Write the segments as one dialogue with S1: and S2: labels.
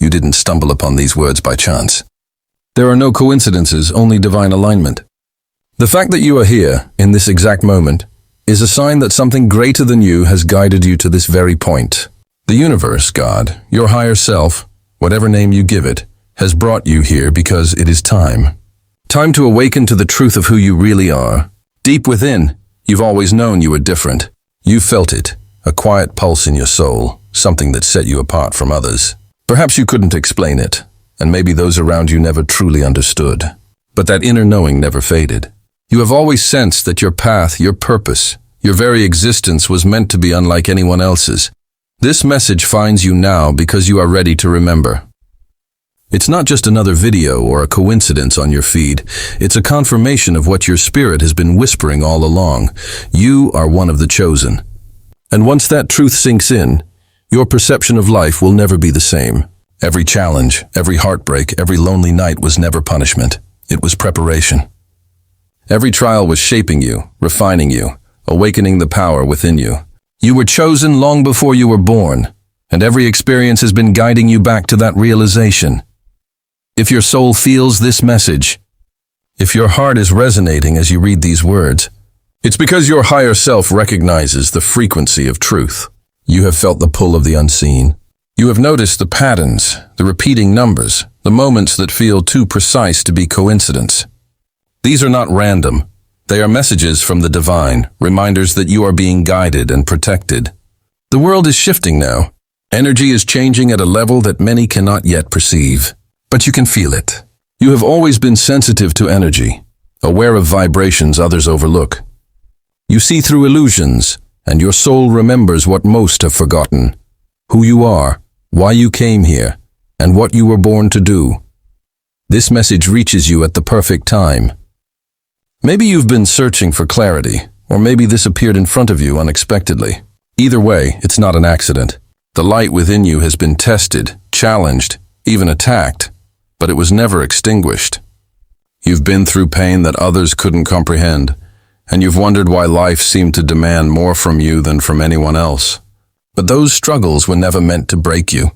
S1: You didn't stumble upon these words by chance. There are no coincidences, only divine alignment. The fact that you are here, in this exact moment, is a sign that something greater than you has guided you to this very point. The universe, God, your higher self, whatever name you give it, has brought you here because it is time. Time to awaken to the truth of who you really are. Deep within, you've always known you were different. You felt it, a quiet pulse in your soul, something that set you apart from others. Perhaps you couldn't explain it, and maybe those around you never truly understood. But that inner knowing never faded. You have always sensed that your path, your purpose, your very existence was meant to be unlike anyone else's. This message finds you now because you are ready to remember. It's not just another video or a coincidence on your feed. It's a confirmation of what your spirit has been whispering all along. You are one of the chosen. And once that truth sinks in, your perception of life will never be the same. Every challenge, every heartbreak, every lonely night was never punishment. It was preparation. Every trial was shaping you, refining you, awakening the power within you. You were chosen long before you were born, and every experience has been guiding you back to that realization. If your soul feels this message, if your heart is resonating as you read these words, it's because your higher self recognizes the frequency of truth. You have felt the pull of the unseen. You have noticed the patterns, the repeating numbers, the moments that feel too precise to be coincidence. These are not random. They are messages from the divine, reminders that you are being guided and protected. The world is shifting now. Energy is changing at a level that many cannot yet perceive. But you can feel it. You have always been sensitive to energy, aware of vibrations others overlook. You see through illusions, and your soul remembers what most have forgotten: who you are, why you came here, and what you were born to do. This message reaches you at the perfect time. Maybe you've been searching for clarity, or maybe this appeared in front of you unexpectedly. Either way, it's not an accident. The light within you has been tested, challenged, even attacked, but it was never extinguished. You've been through pain that others couldn't comprehend, and you've wondered why life seemed to demand more from you than from anyone else. But those struggles were never meant to break you.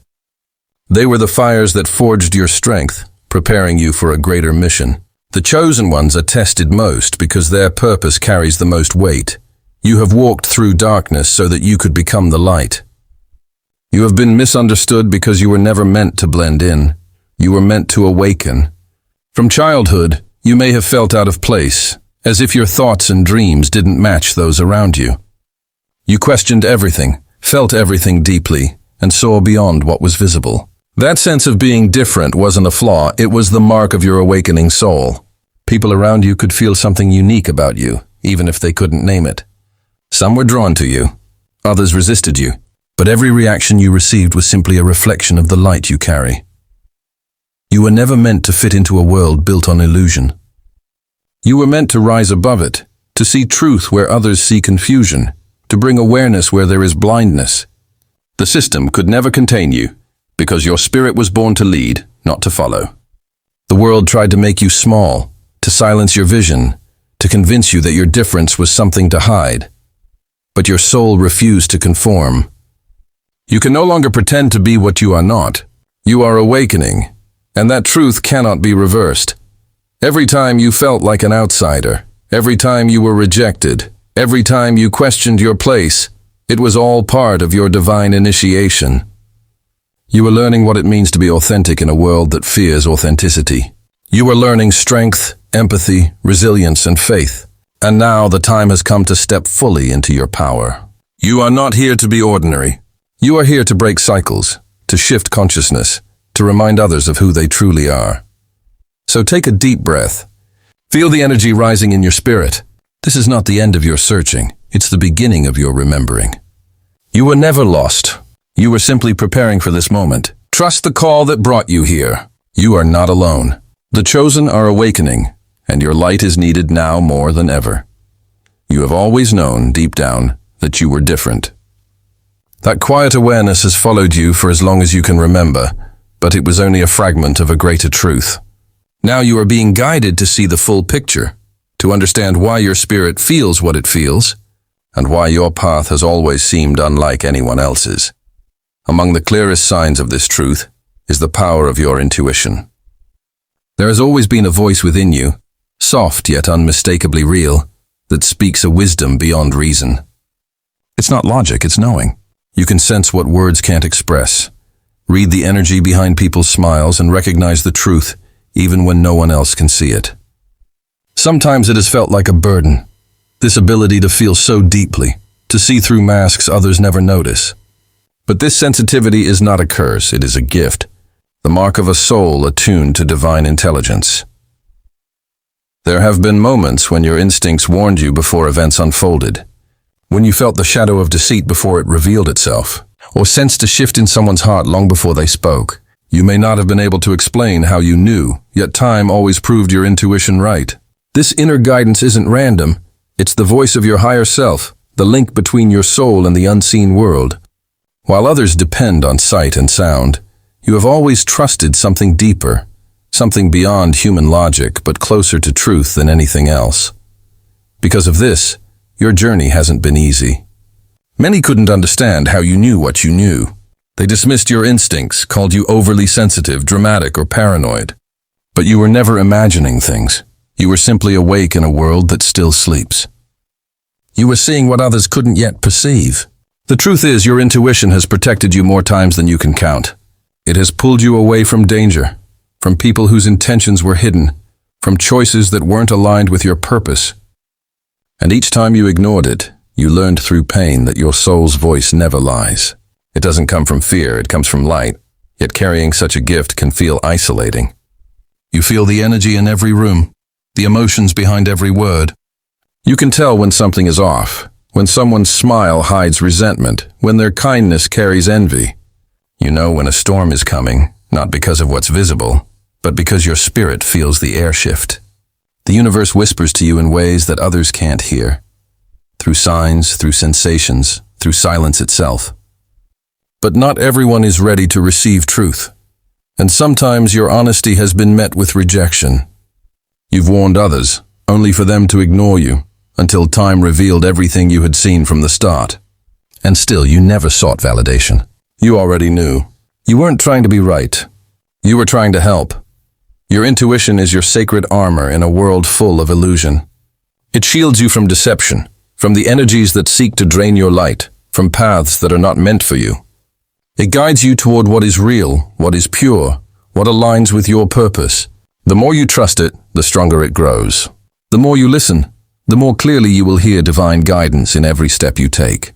S1: They were the fires that forged your strength, preparing you for a greater mission. The chosen ones are tested most because their purpose carries the most weight. You have walked through darkness so that you could become the light. You have been misunderstood because you were never meant to blend in. You were meant to awaken. From childhood, you may have felt out of place, as if your thoughts and dreams didn't match those around you. You questioned everything, felt everything deeply, and saw beyond what was visible. That sense of being different wasn't a flaw, it was the mark of your awakening soul. People around you could feel something unique about you, even if they couldn't name it. Some were drawn to you, others resisted you, but every reaction you received was simply a reflection of the light you carry. You were never meant to fit into a world built on illusion. You were meant to rise above it, to see truth where others see confusion, to bring awareness where there is blindness. The system could never contain you, because your spirit was born to lead, not to follow. The world tried to make you small, to silence your vision, to convince you that your difference was something to hide. But your soul refused to conform. You can no longer pretend to be what you are not. You are awakening, and that truth cannot be reversed. Every time you felt like an outsider, every time you were rejected, every time you questioned your place, it was all part of your divine initiation. You were learning what it means to be authentic in a world that fears authenticity. You were learning strength, empathy, resilience, and faith. And now the time has come to step fully into your power. You are not here to be ordinary. You are here to break cycles, to shift consciousness, to remind others of who they truly are. So take a deep breath. Feel the energy rising in your spirit. This is not the end of your searching. It's the beginning of your remembering. You were never lost. You were simply preparing for this moment. Trust the call that brought you here. You are not alone. The chosen are awakening, and your light is needed now more than ever. You have always known, deep down, that you were different. That quiet awareness has followed you for as long as you can remember, but it was only a fragment of a greater truth. Now you are being guided to see the full picture, to understand why your spirit feels what it feels, and why your path has always seemed unlike anyone else's. Among the clearest signs of this truth is the power of your intuition. There has always been a voice within you, soft yet unmistakably real, that speaks a wisdom beyond reason. It's not logic, it's knowing. You can sense what words can't express, read the energy behind people's smiles, and recognize the truth even when no one else can see it. Sometimes it has felt like a burden, this ability to feel so deeply, to see through masks others never notice. But this sensitivity is not a curse, it is a gift, the mark of a soul attuned to divine intelligence. There have been moments when your instincts warned you before events unfolded, when you felt the shadow of deceit before it revealed itself, or sensed a shift in someone's heart long before they spoke. You may not have been able to explain how you knew, yet time always proved your intuition right. This inner guidance isn't random, it's the voice of your higher self, the link between your soul and the unseen world. While others depend on sight and sound, you have always trusted something deeper, something beyond human logic but closer to truth than anything else. Because of this, your journey hasn't been easy. Many couldn't understand how you knew what you knew. They dismissed your instincts, called you overly sensitive, dramatic, or paranoid. But you were never imagining things. You were simply awake in a world that still sleeps. You were seeing what others couldn't yet perceive. The truth is, your intuition has protected you more times than you can count. It has pulled you away from danger, from people whose intentions were hidden, from choices that weren't aligned with your purpose. And each time you ignored it, you learned through pain that your soul's voice never lies. It doesn't come from fear, it comes from light, yet carrying such a gift can feel isolating. You feel the energy in every room, the emotions behind every word. You can tell when something is off, when someone's smile hides resentment, when their kindness carries envy. You know when a storm is coming, not because of what's visible, but because your spirit feels the air shift. The universe whispers to you in ways that others can't hear, through signs, through sensations, through silence itself. But not everyone is ready to receive truth, and sometimes your honesty has been met with rejection. You've warned others, only for them to ignore you, until time revealed everything you had seen from the start. And still, you never sought validation. You already knew. You weren't trying to be right. You were trying to help. Your intuition is your sacred armor in a world full of illusion. It shields you from deception, from the energies that seek to drain your light, from paths that are not meant for you. It guides you toward what is real, what is pure, what aligns with your purpose. The more you trust it, the stronger it grows. The more you listen, the more clearly you will hear divine guidance in every step you take.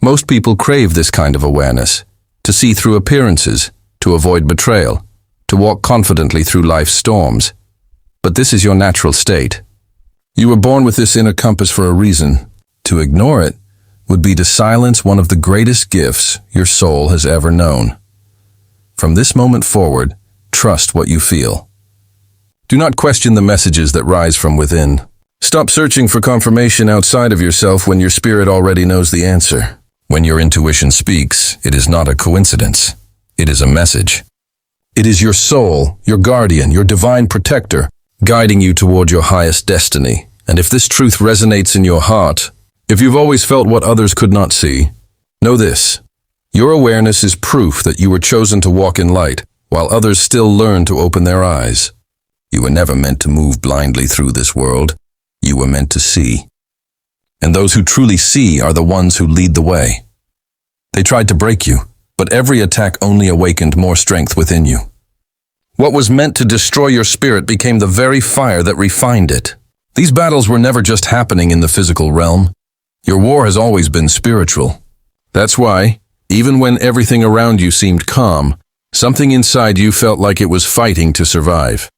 S1: Most people crave this kind of awareness, to see through appearances, to avoid betrayal, to walk confidently through life's storms. But this is your natural state. You were born with this inner compass for a reason. To ignore it would be to silence one of the greatest gifts your soul has ever known. From this moment forward, trust what you feel. Do not question the messages that rise from within. Stop searching for confirmation outside of yourself when your spirit already knows the answer. When your intuition speaks, it is not a coincidence. It is a message. It is your soul, your guardian, your divine protector, guiding you toward your highest destiny. And if this truth resonates in your heart, if you've always felt what others could not see, know this. Your awareness is proof that you were chosen to walk in light, while others still learn to open their eyes. You were never meant to move blindly through this world. You were meant to see. And those who truly see are the ones who lead the way. They tried to break you, but every attack only awakened more strength within you. What was meant to destroy your spirit became the very fire that refined it. These battles were never just happening in the physical realm. Your war has always been spiritual. That's why, even when everything around you seemed calm, something inside you felt like it was fighting to survive.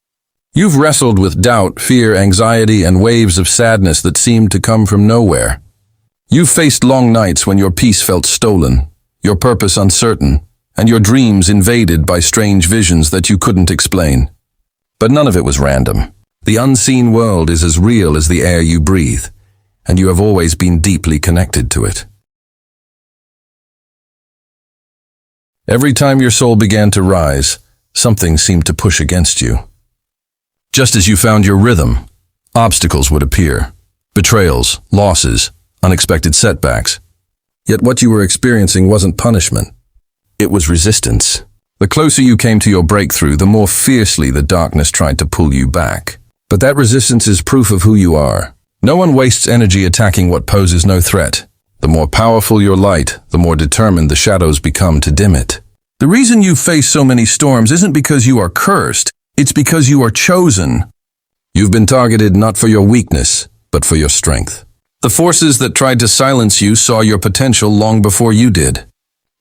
S1: You've wrestled with doubt, fear, anxiety, and waves of sadness that seemed to come from nowhere. You've faced long nights when your peace felt stolen, your purpose uncertain, and your dreams invaded by strange visions that you couldn't explain. But none of it was random. The unseen world is as real as the air you breathe, and you have always been deeply connected to it. Every time your soul began to rise, something seemed to push against you. Just as you found your rhythm, obstacles would appear. Betrayals, losses, unexpected setbacks. Yet what you were experiencing wasn't punishment. It was resistance. The closer you came to your breakthrough, the more fiercely the darkness tried to pull you back. But that resistance is proof of who you are. No one wastes energy attacking what poses no threat. The more powerful your light, the more determined the shadows become to dim it. The reason you face so many storms isn't because you are cursed, it's because you are chosen. You've been targeted not for your weakness, but for your strength. The forces that tried to silence you saw your potential long before you did.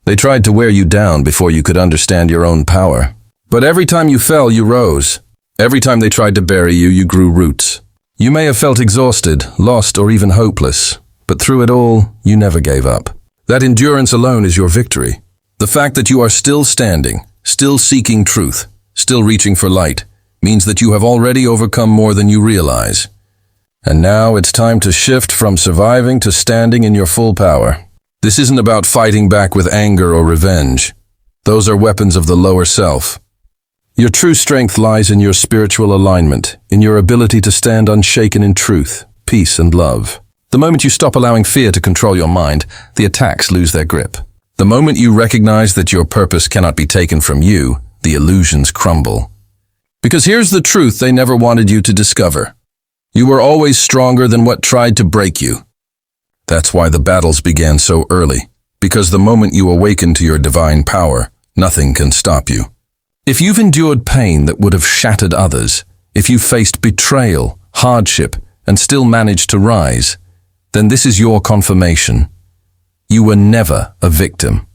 S1: They tried to wear you down before you could understand your own power. But every time you fell, you rose. Every time they tried to bury you, you grew roots. You may have felt exhausted, lost, or even hopeless, but through it all, you never gave up. That endurance alone is your victory. The fact that you are still standing, still seeking truth, still reaching for light, means that you have already overcome more than you realize. And now it's time to shift from surviving to standing in your full power. This isn't about fighting back with anger or revenge. Those are weapons of the lower self. Your true strength lies in your spiritual alignment, in your ability to stand unshaken in truth, peace, and love. The moment you stop allowing fear to control your mind, the attacks lose their grip. The moment you recognize that your purpose cannot be taken from you, the illusions crumble. Because here's the truth they never wanted you to discover. You were always stronger than what tried to break you. That's why the battles began so early, because the moment you awaken to your divine power, nothing can stop you. If you've endured pain that would have shattered others, if you've faced betrayal, hardship, and still managed to rise, then this is your confirmation. You were never a victim.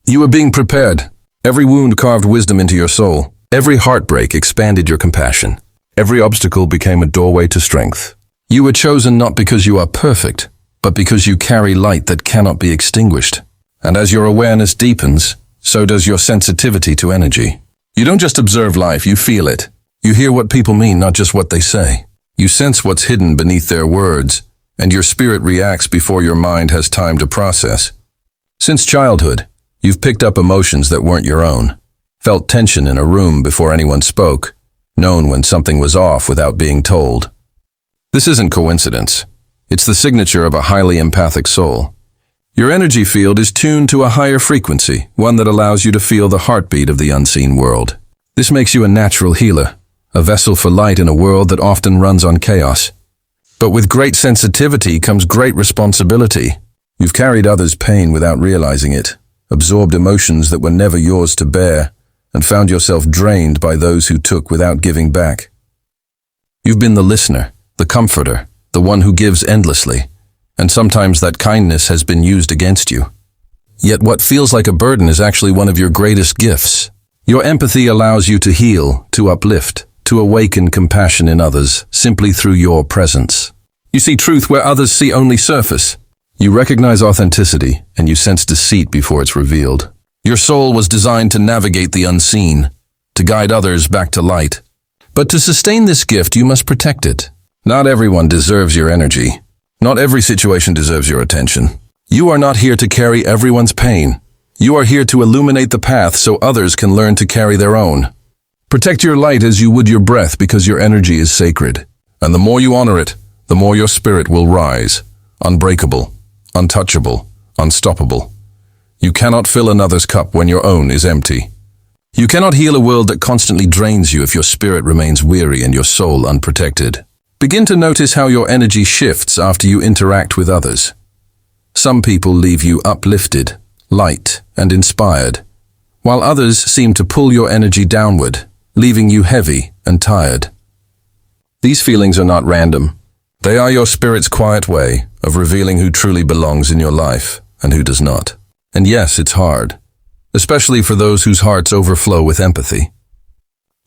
S1: You were being prepared. Every wound carved wisdom into your soul. Every heartbreak expanded your compassion. Every obstacle became a doorway to strength. You were chosen not because you are perfect, but because you carry light that cannot be extinguished. And as your awareness deepens, so does your sensitivity to energy. You don't just observe life, you feel it. You hear what people mean, not just what they say. You sense what's hidden beneath their words, and your spirit reacts before your mind has time to process. Since childhood, you've picked up emotions that weren't your own, felt tension in a room before anyone spoke, known when something was off without being told. This isn't coincidence. It's the signature of a highly empathic soul. Your energy field is tuned to a higher frequency, one that allows you to feel the heartbeat of the unseen world. This makes you a natural healer, a vessel for light in a world that often runs on chaos. But with great sensitivity comes great responsibility. You've carried others' pain without realizing it, absorbed emotions that were never yours to bear, and found yourself drained by those who took without giving back. You've been the listener, the comforter, the one who gives endlessly, and sometimes that kindness has been used against you. Yet what feels like a burden is actually one of your greatest gifts. Your empathy allows you to heal, to uplift, to awaken compassion in others simply through your presence. You see truth where others see only surface. You recognize authenticity, and you sense deceit before it's revealed. Your soul was designed to navigate the unseen, to guide others back to light. But to sustain this gift, you must protect it. Not everyone deserves your energy. Not every situation deserves your attention. You are not here to carry everyone's pain. You are here to illuminate the path so others can learn to carry their own. Protect your light as you would your breath, because your energy is sacred. And the more you honor it, the more your spirit will rise. Unbreakable, untouchable, unstoppable. You cannot fill another's cup when your own is empty. You cannot heal a world that constantly drains you if your spirit remains weary and your soul unprotected. Begin to notice how your energy shifts after you interact with others. Some people leave you uplifted, light, and inspired, while others seem to pull your energy downward, leaving you heavy and tired. These feelings are not random. They are your spirit's quiet way of revealing who truly belongs in your life and who does not. And yes, it's hard, especially for those whose hearts overflow with empathy.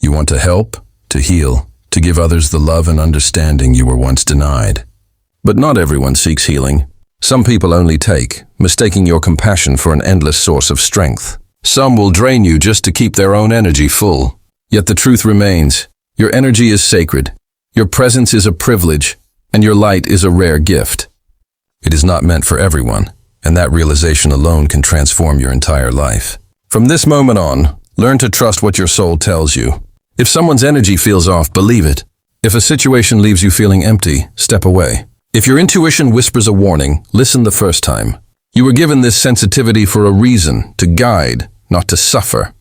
S1: You want to help, to heal, to give others the love and understanding you were once denied. But not everyone seeks healing. Some people only take, mistaking your compassion for an endless source of strength. Some will drain you just to keep their own energy full. Yet the truth remains. Your energy is sacred. Your presence is a privilege, and your light is a rare gift. It is not meant for everyone, and that realization alone can transform your entire life. From this moment on, learn to trust what your soul tells you. If someone's energy feels off, believe it. If a situation leaves you feeling empty, step away. If your intuition whispers a warning, listen the first time. You were given this sensitivity for a reason, to guide, not to suffer.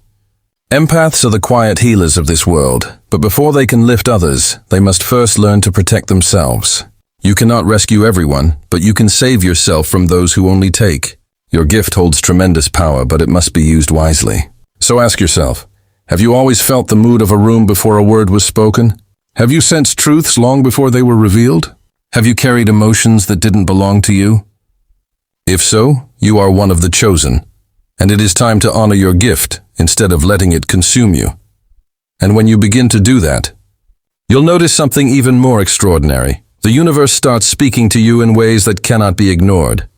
S1: Empaths are the quiet healers of this world, but before they can lift others, they must first learn to protect themselves. You cannot rescue everyone, but you can save yourself from those who only take. Your gift holds tremendous power, but it must be used wisely. So ask yourself, have you always felt the mood of a room before a word was spoken? Have you sensed truths long before they were revealed? Have you carried emotions that didn't belong to you? If so, you are one of the chosen, and it is time to honor your gift instead of letting it consume you. And when you begin to do that, you'll notice something even more extraordinary. The universe starts speaking to you in ways that cannot be ignored.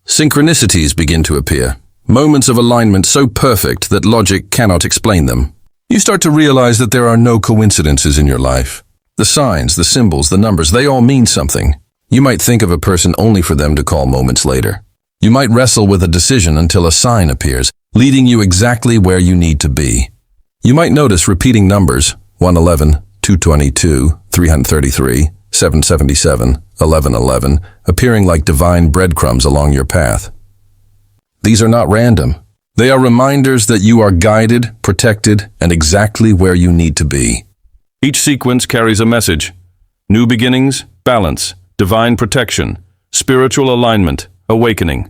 S1: Synchronicities begin to appear, moments of alignment so perfect that logic cannot explain them. You start to realize that there are no coincidences in your life. The signs, the symbols, the numbers, they all mean something. You might think of a person only for them to call moments later. You might wrestle with a decision until a sign appears, leading you exactly where you need to be. You might notice repeating numbers, 111, 222, 333, 777, 1111, appearing like divine breadcrumbs along your path. These are not random. They are reminders that you are guided, protected, and exactly where you need to be. Each sequence carries a message. New beginnings, balance, divine protection, spiritual alignment, awakening.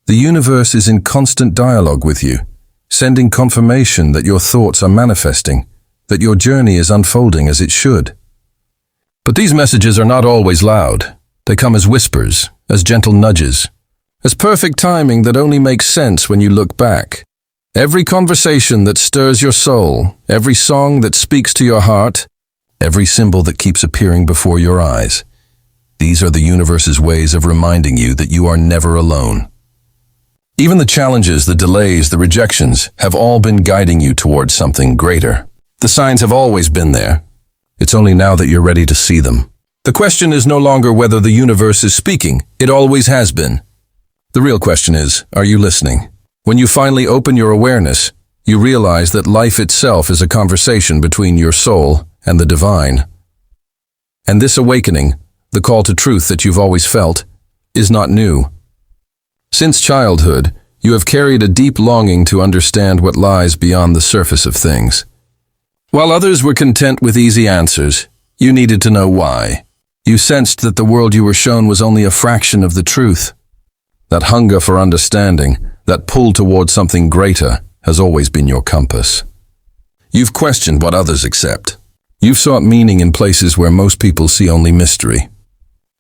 S1: The universe is in constant dialogue with you, sending confirmation that your thoughts are manifesting, that your journey is unfolding as it should. But these messages are not always loud. They come as whispers, as gentle nudges, as perfect timing that only makes sense when you look back. Every conversation that stirs your soul, every song that speaks to your heart, every symbol that keeps appearing before your eyes. These are the universe's ways of reminding you that you are never alone. Even the challenges, the delays, the rejections have all been guiding you towards something greater. The signs have always been there. It's only now that you're ready to see them. The question is no longer whether the universe is speaking. It always has been. The real question is, are you listening? When you finally open your awareness, you realize that life itself is a conversation between your soul and the divine. And this awakening, the call to truth that you've always felt, is not new. Since childhood, you have carried a deep longing to understand what lies beyond the surface of things. While others were content with easy answers, you needed to know why. You sensed that the world you were shown was only a fraction of the truth. That hunger for understanding, that pull toward something greater, has always been your compass. You've questioned what others accept. You've sought meaning in places where most people see only mystery.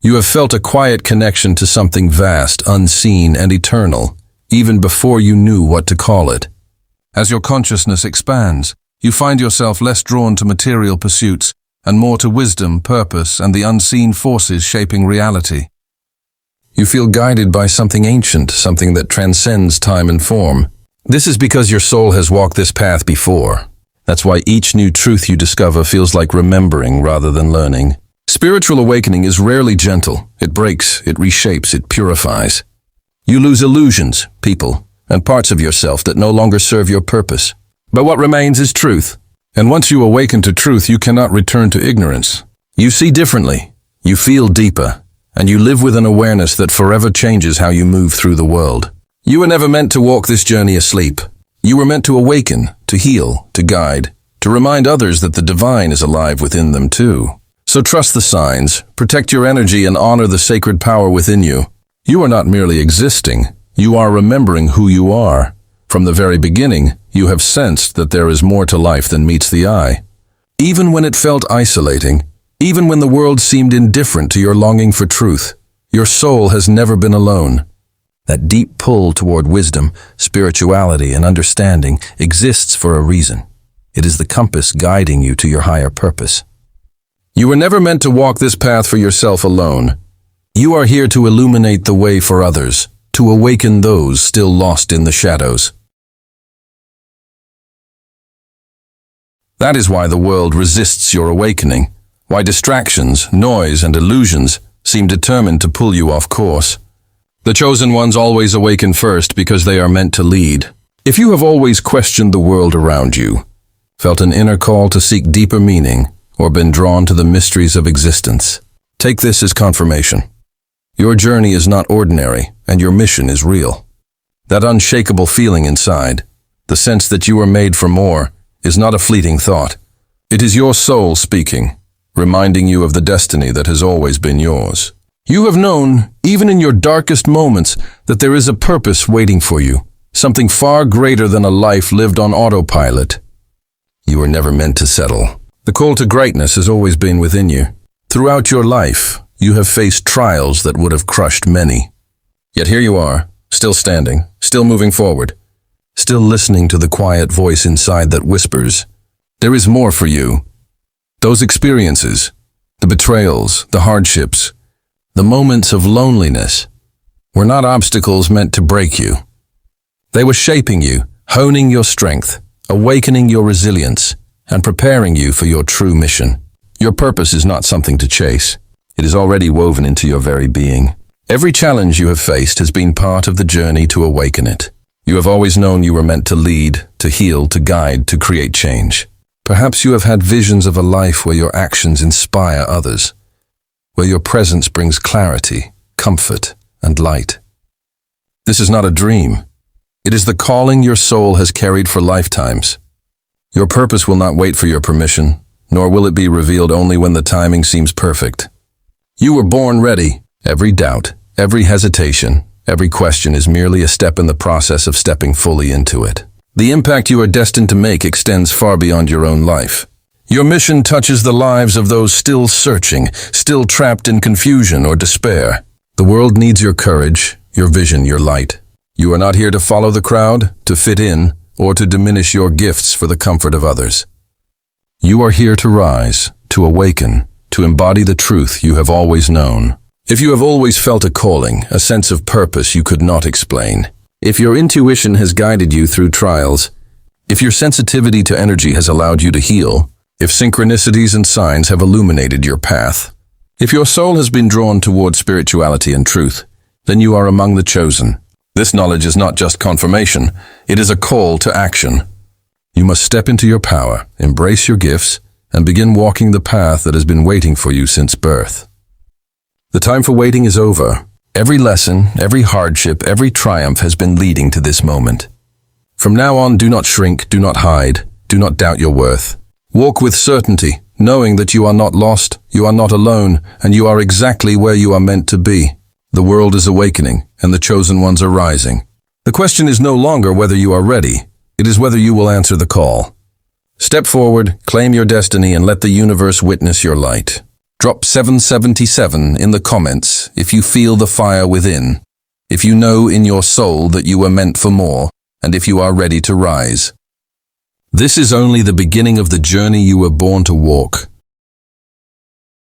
S1: You have felt a quiet connection to something vast, unseen, and eternal, even before you knew what to call it. As your consciousness expands, you find yourself less drawn to material pursuits and more to wisdom, purpose, and the unseen forces shaping reality. You feel guided by something ancient, something that transcends time and form. This is because your soul has walked this path before. That's why each new truth you discover feels like remembering rather than learning. Spiritual awakening is rarely gentle. It breaks, it reshapes, it purifies. You lose illusions, people, and parts of yourself that no longer serve your purpose. But what remains is truth. And once you awaken to truth, you cannot return to ignorance. You see differently, you feel deeper, and you live with an awareness that forever changes how you move through the world. You were never meant to walk this journey asleep. You were meant to awaken, to heal, to guide, to remind others that the divine is alive within them too. So trust the signs, protect your energy, and honor the sacred power within you. You are not merely existing, you are remembering who you are. From the very beginning, you have sensed that there is more to life than meets the eye. Even when it felt isolating, even when the world seemed indifferent to your longing for truth, your soul has never been alone. That deep pull toward wisdom, spirituality, and understanding exists for a reason. It is the compass guiding you to your higher purpose. You were never meant to walk this path for yourself alone. You are here to illuminate the way for others, to awaken those still lost in the shadows. That is why the world resists your awakening, why distractions, noise, and illusions seem determined to pull you off course. The chosen ones always awaken first because they are meant to lead. If you have always questioned the world around you, felt an inner call to seek deeper meaning, or been drawn to the mysteries of existence, take this as confirmation. Your journey is not ordinary, and your mission is real. That unshakable feeling inside, The sense that you are made for more is not a fleeting thought. It is your soul speaking, reminding you of the destiny that has always been yours. You have known, even in your darkest moments, that there is a purpose waiting for you, something far greater than a life lived on autopilot. You were never meant to settle. The call to greatness has always been within you. Throughout your life, you have faced trials that would have crushed many. Yet here you are, still standing, still moving forward, still listening to the quiet voice inside that whispers, "There is more for you." Those experiences, the betrayals, the hardships, the moments of loneliness, were not obstacles meant to break you. They were shaping you, honing your strength, awakening your resilience, and preparing you for your true mission. Your purpose is not something to chase. It is already woven into your very being. Every challenge you have faced has been part of the journey to awaken it. You have always known you were meant to lead, to heal, to guide, to create change. Perhaps you have had visions of a life where your actions inspire others, where your presence brings clarity, comfort, and light. This is not a dream. It is the calling your soul has carried for lifetimes. Your purpose will not wait for your permission, nor will it be revealed only when the timing seems perfect. You were born ready. Every doubt, every hesitation, every question is merely a step in the process of stepping fully into it. The impact you are destined to make extends far beyond your own life. Your mission touches the lives of those still searching, still trapped in confusion or despair. The world needs your courage, your vision, your light. You are not here to follow the crowd, to fit in, or to diminish your gifts for the comfort of others. You are here to rise, to awaken, to embody the truth you have always known. If you have always felt a calling, a sense of purpose you could not explain, if your intuition has guided you through trials, if your sensitivity to energy has allowed you to heal, if synchronicities and signs have illuminated your path, if your soul has been drawn toward spirituality and truth, then you are among the chosen. This knowledge is not just confirmation, it is a call to action. You must step into your power, embrace your gifts, and begin walking the path that has been waiting for you since birth. The time for waiting is over. Every lesson, every hardship, every triumph has been leading to this moment. From now on, do not shrink, do not hide, do not doubt your worth. Walk with certainty, knowing that you are not lost, you are not alone, and you are exactly where you are meant to be. The world is awakening, and the chosen ones are rising. The question is no longer whether you are ready, it is whether you will answer the call. Step forward, claim your destiny, and let the universe witness your light. Drop 777 in the comments if you feel the fire within, if you know in your soul that you were meant for more, and if you are ready to rise. This is only the beginning of the journey you were born to walk.